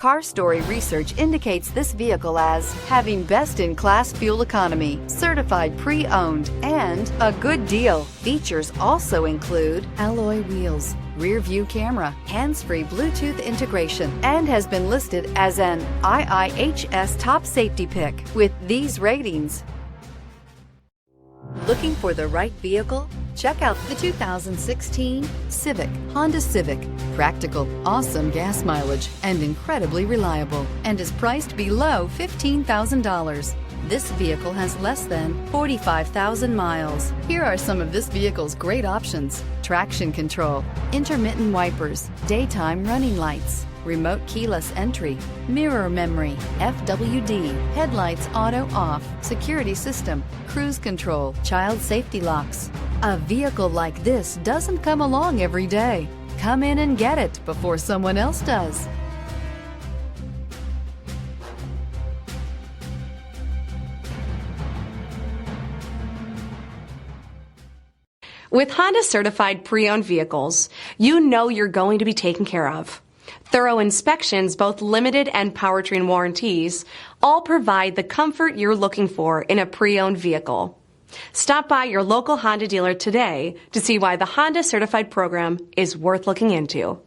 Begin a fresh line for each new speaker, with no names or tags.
Car Story research indicates this vehicle as having best-in-class fuel economy, certified pre-owned, and a good deal. Features also include alloy wheels, rear-view camera, hands-free Bluetooth integration, and has been listed as an IIHS top safety pick with these ratings. Looking for the right vehicle? Check out the 2016 Honda Civic. Practical, awesome gas mileage, and incredibly reliable, and is priced below $15,000. This vehicle has less than 45,000 miles. Here are some of this vehicle's great options: traction control, intermittent wipers, daytime running lights, remote keyless entry, mirror memory, FWD, headlights auto off, security system, cruise control, child safety locks. A vehicle like this doesn't come along every day. Come in and get it before someone else does.
With Honda certified pre-owned vehicles, you know you're going to be taken care of. Thorough inspections, both limited and powertrain warranties, all provide the comfort you're looking for in a pre-owned vehicle. Stop by your local Honda dealer today to see why the Honda certified program is worth looking into.